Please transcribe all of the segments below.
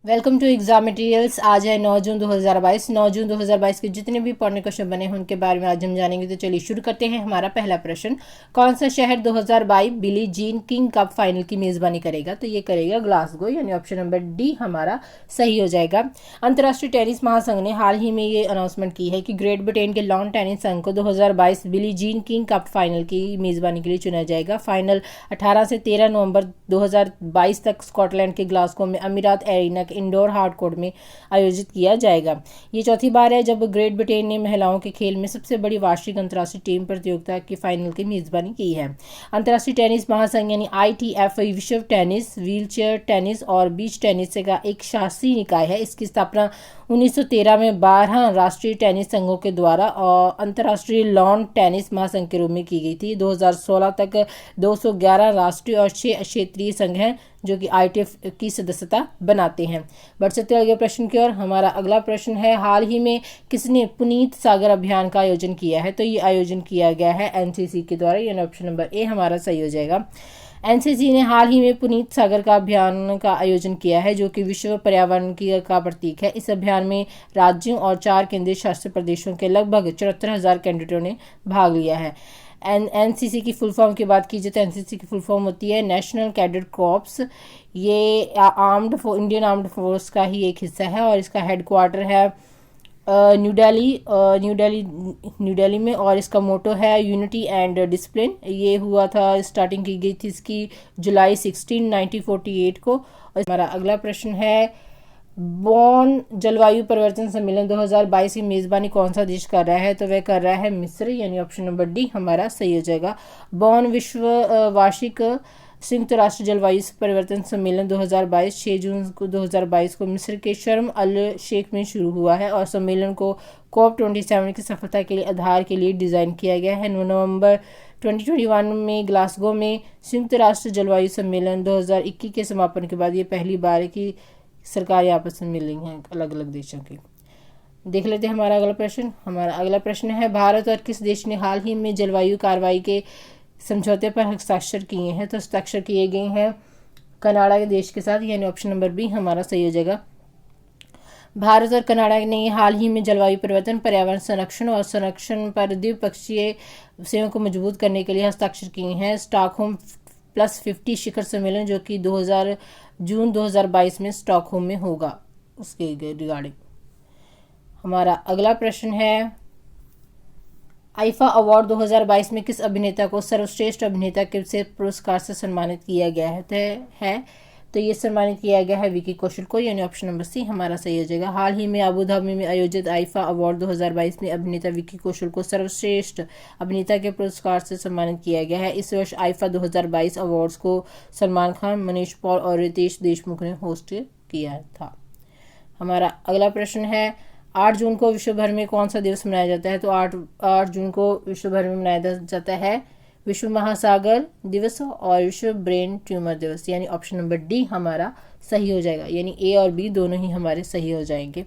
Welcome to exam materials. आज है 9 जून 2022। 9 जून 2022 के जितने भी पढ़ने क्वेश्चन बने हैं उनके बारे में आज हम जानेंगे। तो चलिए शुरू करते हैं। हमारा पहला प्रश्न, कौन सा शहर 2022 Billie Jean King cup final की मेजबानी करेगा? तो ये करेगा ग्लासगो, यानी ऑप्शन नंबर डी हमारा सही हो जाएगा। अंतर्राष्ट्रीय टेनिस महासंघ ने हाल ही में ये अनाउंसमेंट की है कि ग्रेट ब्रिटेन के लॉन टेनिस संघ को 2022 Billie Jean King cup final की मेजबानी के लिए चुना जाएगा। फाइनल 18 से 13 नवंबर 2022 तक स्कॉटलैंड के ग्लासगो में अमीरात एरिना इंडोर हार्ड कोर्ट में आयोजित किया जाएगा। ये चौथी बार है जब ग्रेट ब्रिटेन ने महिलाओं के खेल में सबसे बड़ी वार्षिक अंतर्राष्ट्रीय टीम प्रतियोगिता की फाइनल की मेजबानी की है। अंतर्राष्ट्रीय टेनिस महासंघ यानी ITF विश्व टेनिस, व्हीलचेयर टेनिस और बीच टेनिस का एक शासी निकाय है। इसकी स्थापना 1913 में 12 राष्ट्रीय टेनिस संघों के द्वारा और अंतर्राष्ट्रीय लॉन टेनिस महासंघ के रूप में की गई थी। 2016 तक 211 राष्ट्रीय और 6 क्षेत्रीय संघ हैं जो कि ITF की सदस्यता बनाते हैं। बढ़ सकते अगले प्रश्न की ओर। हमारा अगला प्रश्न है, हाल ही में किसने पुनीत सागर अभियान का आयोजन किया है? तो ये आयोजन किया गया है NCC के द्वारा, यानी ऑप्शन नंबर ए हमारा सही हो जाएगा। NCC ने हाल ही में पुनीत सागर का अभियान का आयोजन किया है जो कि विश्व पर्यावरण की का प्रतीक है। इस अभियान में राज्यों और 4 केंद्रीय शासित प्रदेशों के लगभग 74,000 कैडेटों ने भाग लिया है। NCC की फुल फॉर्म की बात कीजिए तो NCC की फुल फॉर्म होती है नेशनल कैडेट कॉर्प्स। ये इंडियन आर्म्ड फोर्स का ही एक हिस्सा है और इसका हेडक्वार्टर है न्यू दिल्ली में, और इसका मोटो है यूनिटी एंड डिसिप्लिन। ये हुआ था, स्टार्टिंग की गई थी इसकी जुलाई 16, 1948 को। और हमारा अगला प्रश्न है, बॉन जलवायु परिवर्तन सम्मेलन 2022 की मेजबानी कौन सा देश कर रहा है? तो वह कर रहा है मिस्र, यानी ऑप्शन नंबर डी हमारा सही हो जाएगा। बॉन विश्व वार्षिक संयुक्त राष्ट्र जलवायु परिवर्तन सम्मेलन 2022 6 जून को 2022 को मिस्र के शर्म अल शेख में शुरू हुआ है और सम्मेलन को COP27 की सफलता के लिए आधार के लिए डिज़ाइन किया गया है। नवंबर 2021 में ग्लासगो में संयुक्त राष्ट्र जलवायु सम्मेलन 2021 के समापन के बाद ये पहली बार है कि सरकार आपस में मिल रही हैं अलग अलग देशों की। देख लेते हैं हमारा अगला प्रश्न। हमारा अगला प्रश्न है, भारत और किस देश ने हाल ही में जलवायु कार्रवाई के समझौते पर हस्ताक्षर किए हैं? तो हस्ताक्षर किए गए हैं कनाडा के देश के साथ, यानी ऑप्शन नंबर बी हमारा सही हो जाएगा। भारत और कनाडा ने हाल ही में जलवायु परिवर्तन, पर्यावरण संरक्षण और संरक्षण पर द्विपक्षीय सहयोग को मजबूत करने के लिए हस्ताक्षर किए हैं स्टॉकहोम +50 शिखर सम्मेलन जो कि जून 2022 में स्टॉकहोम में होगा, उसके रिगार्डिंग। हमारा अगला प्रश्न है, आईफा अवार्ड 2022 में किस अभिनेता को सर्वश्रेष्ठ अभिनेता के से पुरस्कार से सम्मानित किया गया है? तो ये सम्मानित किया गया है विकी कौशल को, यानी ऑप्शन नंबर सी हमारा सही हो जाएगा। हाल ही में अबू धाबी में आयोजित आईफा अवार्ड 2022 में अभिनेता विकी कौशल को सर्वश्रेष्ठ अभिनेता के पुरस्कार से सम्मानित किया गया है। इस वर्ष आईफा 2022 अवार्ड्स को सलमान खान, मनीष पॉल और रितेश देशमुख ने होस्ट किया था। हमारा अगला प्रश्न है, 8 जून को विश्व भर में कौन सा दिवस मनाया जाता है? तो 8 जून को विश्व भर में मनाया जाता है विश्व महासागर दिवस और विश्व ब्रेन ट्यूमर दिवस, यानी ऑप्शन नंबर डी हमारा सही हो जाएगा। यानी ए और बी दोनों ही हमारे सही हो जाएंगे।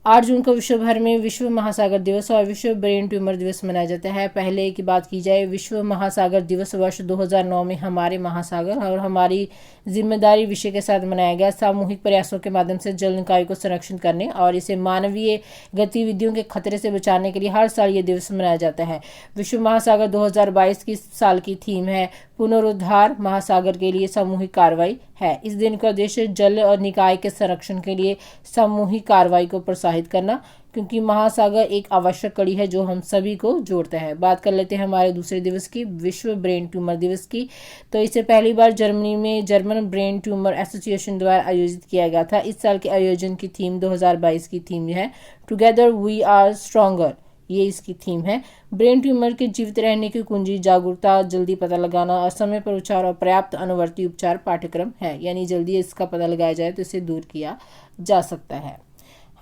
8 जून को विश्व भर में विश्व महासागर दिवस और विश्व ब्रेन ट्यूमर दिवस मनाया जाता है। पहले की बात की जाए, विश्व महासागर दिवस वर्ष 2009 में हमारे महासागर और हमारी जिम्मेदारी विषय के साथ मनाया गया। सामूहिक प्रयासों के माध्यम से जल निकाय को संरक्षण करने और इसे मानवीय गतिविधियों के खतरे से बचाने के लिए हर साल ये दिवस मनाया जाता है। विश्व महासागर 2022 की साल की थीम है पुनरुद्धार महासागर के लिए सामूहिक कार्रवाई है। इस दिन का उद्देश्य जल और निकाय के संरक्षण के लिए सामूहिक कार्रवाई को प्रोत्साहित करना, क्योंकि महासागर एक आवश्यक कड़ी है जो हम सभी को जोड़ता है। बात कर लेते हैं हमारे दूसरे दिवस की, विश्व ब्रेन ट्यूमर दिवस की। तो इसे पहली बार जर्मनी में जर्मन ब्रेन ट्यूमर एसोसिएशन द्वारा आयोजित किया गया था। इस साल के आयोजन की थीम 2022 की थीम है टुगेदर वी आर स्ट्रॉन्गर, ये इसकी थीम है। ब्रेन ट्यूमर के जीवित रहने की कुंजी जागरूकता, जल्दी पता लगाना और समय पर उपचार और पर्याप्त अनुवर्ती उपचार पाठ्यक्रम है, यानी जल्दी इसका पता लगाया जाए तो इसे दूर किया जा सकता है।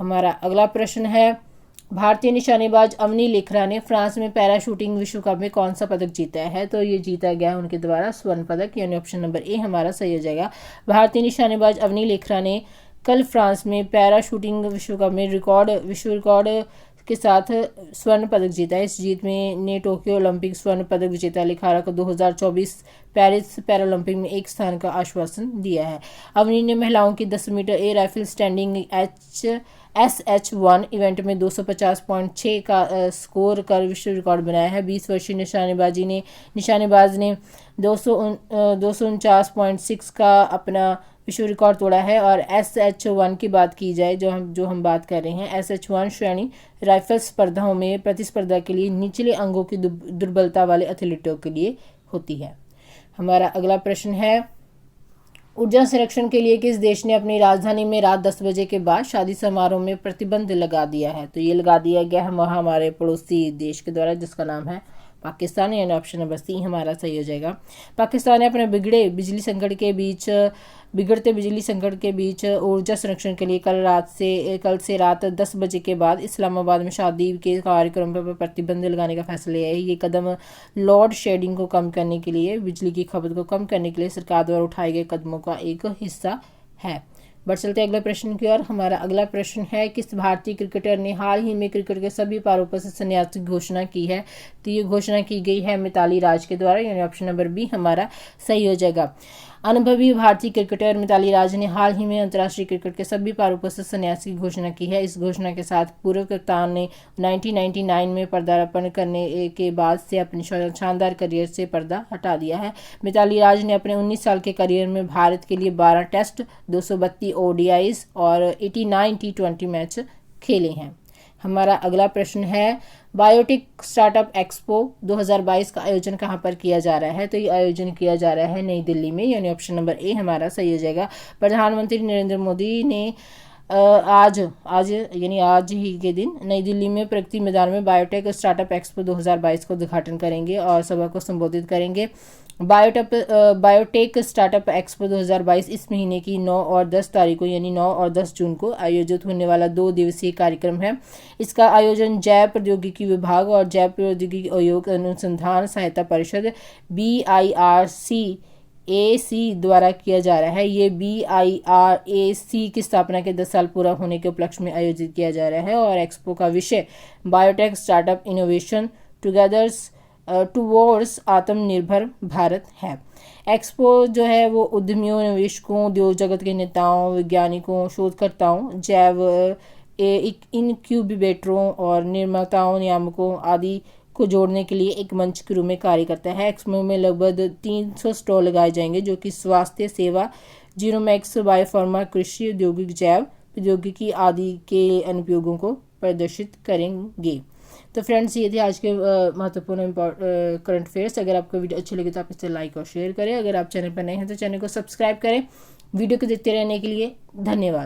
हमारा अगला प्रश्न है, भारतीय निशानेबाज अवनी लेखरा ने फ्रांस में पैरा शूटिंग विश्व कप में कौन सा पदक जीता है? तो ये जीता गया है उनके द्वारा स्वर्ण पदक, यानी ऑप्शन नंबर ए हमारा सही हो जाएगा। भारतीय निशानेबाज अवनी लेखरा ने कल फ्रांस में पैरा शूटिंग विश्व कप में विश्व रिकॉर्ड के साथ स्वर्ण पदक जीता है। इस जीत में ने टोक्यो ओलंपिक स्वर्ण पदक विजेता लिखारा को 2024 पेरिस पैरालंपिक में एक स्थान का आश्वासन दिया है। अवनी ने महिलाओं की 10 metre air rifle standing SH1 event में 250.6 का स्कोर कर विश्व रिकॉर्ड बनाया है। 20 वर्षीय निशानेबाज ने 249.6 का अपना विश्व रिकॉर्ड तोड़ा है। और SH1 की बात की जाए, जो हम बात कर रहे हैं, SH1 श्रेणी राइफल स्पर्धाओं में प्रतिस्पर्धा के लिए निचले अंगों की दुर्बलता वाले एथलीटों के लिए होती है। हमारा अगला प्रश्न है, ऊर्जा संरक्षण के लिए किस देश ने अपनी राजधानी में रात 10 बजे के बाद शादी समारोह में प्रतिबंध लगा दिया है? तो ये लगा दिया गया है हमारे पड़ोसी देश के द्वारा, जिसका नाम है पाकिस्तान, यानी ऑप्शन नंबर सी हमारा सही हो जाएगा। पाकिस्तान ने अपने बिगड़ते बिजली संकट के बीच ऊर्जा संरक्षण के लिए कल से रात 10 बजे के बाद इस्लामाबाद में शादी के कार्यक्रम पर प्रतिबंध लगाने का फैसला लिया है। ये कदम लोड शेडिंग को कम करने के लिए, बिजली की खपत को कम करने के लिए सरकार द्वारा उठाए गए कदमों का एक हिस्सा है। बढ़ चलते अगले प्रश्न की ओर। हमारा अगला प्रश्न है, किस भारतीय क्रिकेटर ने हाल ही में क्रिकेट के सभी पारों से संन्यास की घोषणा की है? तो ये घोषणा की गई है मिताली राज के द्वारा, यानी ऑप्शन नंबर बी हमारा सही हो जाएगा। अनुभवी भारतीय क्रिकेटर मिताली राज ने हाल ही में अंतर्राष्ट्रीय क्रिकेट के सभी पारों से संन्यास की घोषणा की है। इस घोषणा के साथ पूर्व कप्तान ने 1999 में पदार्पण करने के बाद से अपने शानदार करियर से पर्दा हटा दिया है। मिताली राज ने अपने 19 साल के करियर में भारत के लिए 12 टेस्ट, 232 ODIs और 89 T20 मैच खेले हैं। हमारा अगला प्रश्न है, बायोटेक स्टार्टअप एक्सपो 2022 का आयोजन कहां पर किया जा रहा है? तो ये आयोजन किया जा रहा है नई दिल्ली में, यानी ऑप्शन नंबर ए हमारा सही हो जाएगा। प्रधानमंत्री नरेंद्र मोदी ने आज ही के दिन नई दिल्ली में प्रगति मैदान में बायोटेक स्टार्टअप एक्सपो 2022 का उद्घाटन करेंगे और सभा को संबोधित करेंगे। बायोटेक स्टार्टअप एक्सपो 2022 इस महीने की 9 और 10 तारीखों, यानी 9 और 10 जून को आयोजित होने वाला 2 दिवसीय कार्यक्रम है। इसका आयोजन जैव प्रौद्योगिकी विभाग और जैव प्रौद्योगिकी आयोग अनुसंधान सहायता परिषद BIRCAC द्वारा किया जा रहा है। ये BIRAC की स्थापना के 10 साल पूरा होने के उपलक्ष्य में आयोजित किया जा रहा है और एक्सपो का विषय biotech startup innovation togethers towards आत्मनिर्भर भारत है। एक्सपो जो है वो उद्यमियों, निवेशकों, उद्योग जगत के नेताओं, वैज्ञानिकों, शोधकर्ताओं, जैव इनक्यूबेटरों और निर्माताओं, नियामकों आदि को जोड़ने के लिए एक मंच के रूप में कार्य करता है। एक्सपो में लगभग 300 स्टॉल लगाए जाएंगे जो कि स्वास्थ्य सेवा, जीनोमिक्स, बायोफार्मा, कृषि, औद्योगिक जैव प्रौद्योगिकी आदि के अनुप्रयोगों को प्रदर्शित करेंगे। तो फ्रेंड्स, ये थे आज के महत्वपूर्ण करंट अफेयर्स। अगर आपको वीडियो अच्छी लगे तो आप इसे लाइक और शेयर करें। अगर आप चैनल पर नए हैं तो चैनल को सब्सक्राइब करें। वीडियो को देखते रहने के लिए धन्यवाद।